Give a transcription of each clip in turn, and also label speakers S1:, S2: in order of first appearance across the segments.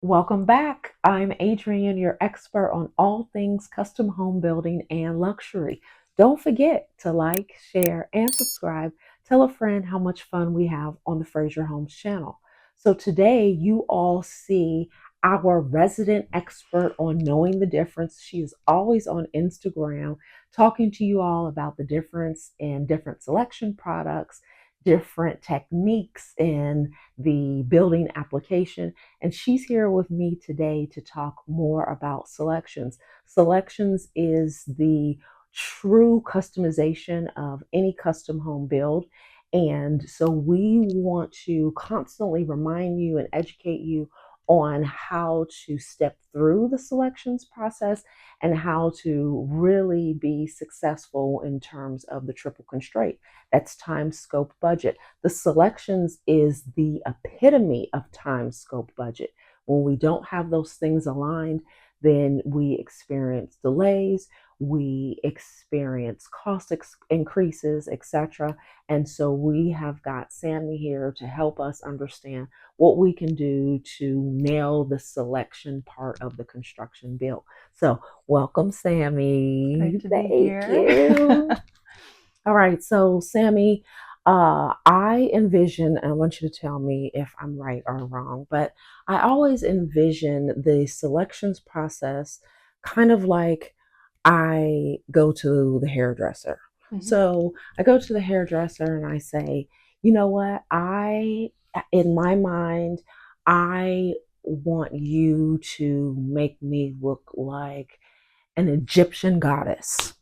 S1: Welcome back. I'm Adrienne, your expert on all things custom home building and luxury. Don't forget to like, share, and subscribe. Tell a friend how much fun we have on the Fraser Homes channel. So today you all see our resident expert on knowing the difference. She is always on Instagram talking to you all about the difference in different selection products, different techniques in the building application, and she's here with me today to talk more about selections. Selections is the true customization of any custom home build. And so we want to constantly remind you and educate you on how to step through the selections process and how to really be successful in terms of the triple constraint. That's time, scope, budget. The selections is the epitome of time, scope, budget. When we don't have those things aligned, then we experience delays, we experience increases, etc. And so we have got Sammi here to help us understand what we can do to nail the selection part of the construction build. So, welcome, Sammi.
S2: Great to be
S1: Thank
S2: here.
S1: you. All right, so Sammi, I envision, and I want you to tell me if I'm right or wrong, but I always envision the selections process kind of like I go to the hairdresser.
S2: Mhm.
S1: So I go to the hairdresser and I say, you know what? In my mind, I want you to make me look like an Egyptian goddess.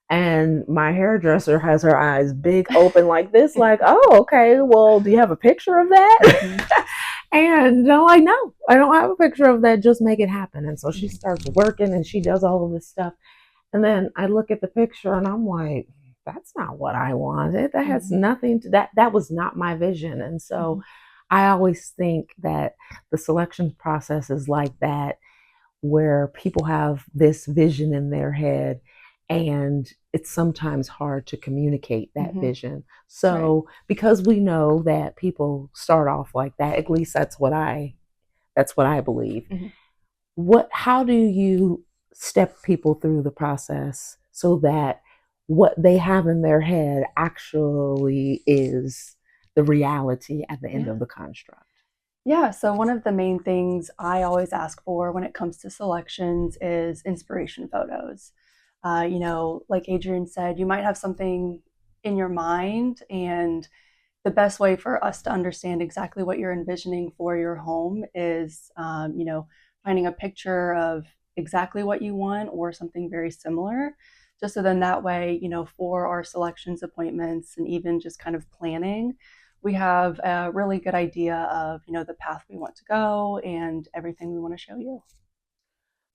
S1: And my hairdresser has her eyes big open like this, like, oh, okay, well, do you have a picture of that?
S2: Mhm.
S1: And I'm like, no, I don't have a picture of that. Just make it happen. And so she
S2: Mhm.
S1: starts working and she does all of this stuff. And then I look at the picture and I'm like, that's not what I wanted. That has
S2: Mhm.
S1: nothing to that. That was not my vision. And so
S2: Mhm.
S1: I always think that the selection process is like that, where people have this vision in their head and it's sometimes hard to communicate that
S2: Mhm.
S1: vision.
S2: Right.
S1: So because we know that people start off like that, at least that's what I believe.
S2: Mhm.
S1: What how do you step people through the process so that what they have in their head actually is the reality at the end
S2: Yeah.
S1: of the construct?
S2: Yeah. So, one of the main things I always ask for when it comes to selections is inspiration photos. Like Adrienne said, you might have something in your mind, and the best way for us to understand exactly what you're envisioning for your home is, finding a picture of exactly what you want or something very similar. Just so then that way, for our selections appointments and even just kind of planning, we have a really good idea of, the path we want to go and everything we want to show you.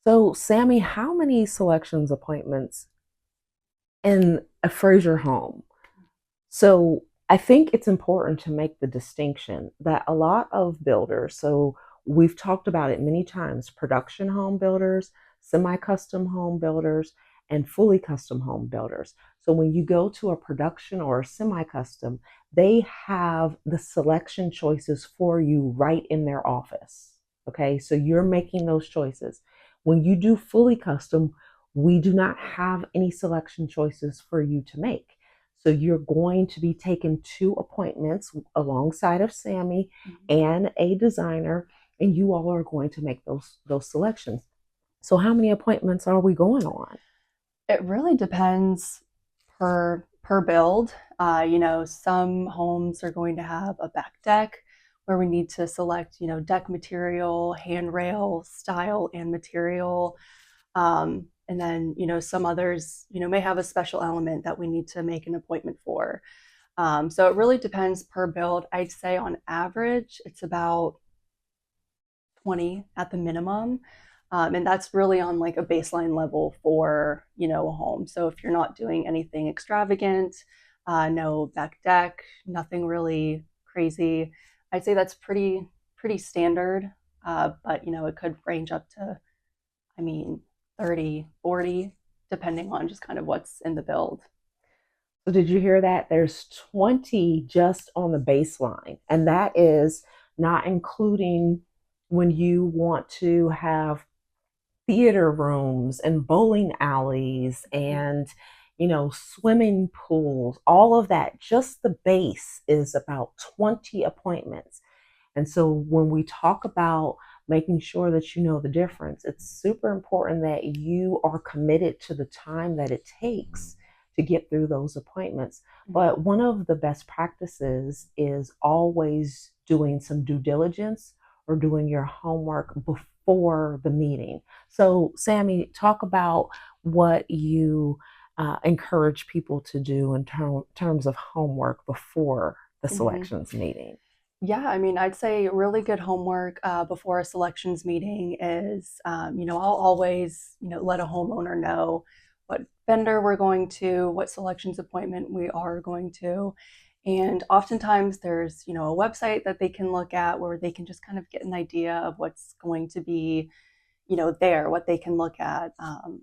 S1: So, Sammi, how many selections appointments in a Fraser home? So I think it's important to make the distinction that a lot of builders, so we've talked about it many times, production home builders, semi custom home builders, and fully custom home builders. So when you go to a production or a semi custom, they have the selection choices for you right in their office. Okay, so you're making those choices. When you do fully custom, we do not have any selection choices for you to make. So you're going to be taking two appointments alongside of Sammi
S2: Mhm.
S1: and a designer, and you all are going to make those selections. So how many appointments are we going on?
S2: It really depends per build. Some homes are going to have a back deck where we need to select, deck material, handrail, style, and material. And then, some others, may have a special element that we need to make an appointment for. So it really depends per build. I'd say on average, it's about 20 at the minimum. And that's really on like a baseline level for, a home. So if you're not doing anything extravagant, no back deck, nothing really crazy, I'd say that's pretty standard. But it could range up to, I mean, 30, 40, depending on just kind of what's in the build.
S1: So did you hear that? There's 20 just on the baseline, and that is not including when you want to have theater rooms and bowling alleys and swimming pools, all of that, just the base is about 20 appointments. And so when we talk about making sure that you know the difference, it's super important that you are committed to the time that it takes to get through those appointments.
S2: Mhm.
S1: But one of the best practices is always doing some due diligence or doing your homework before the meeting. So, Sammi, talk about what you encourage people to do in terms of homework before the
S2: Mhm.
S1: selections meeting.
S2: Yeah, I mean, I'd say really good homework before a selections meeting is, I'll always, let a homeowner know what vendor we're going to, what selections appointment we are going to. And oftentimes there's, a website that they can look at where they can just kind of get an idea of what's going to be, there, what they can look at.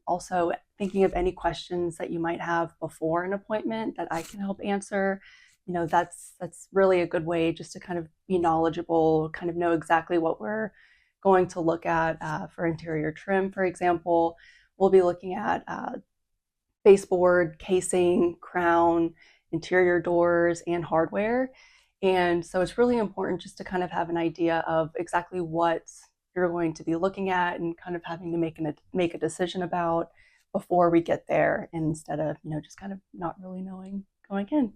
S2: Also, thinking of any questions that you might have before an appointment that I can help answer. That's really a good way just to kind of be knowledgeable, kind of know exactly what we're going to look at for interior trim, for example. We'll be looking at baseboard, casing, crown, interior doors, and hardware. And so it's really important just to kind of have an idea of exactly what you're going to be looking at and kind of having to make a decision about before we get there, instead of just kind of not really knowing going in.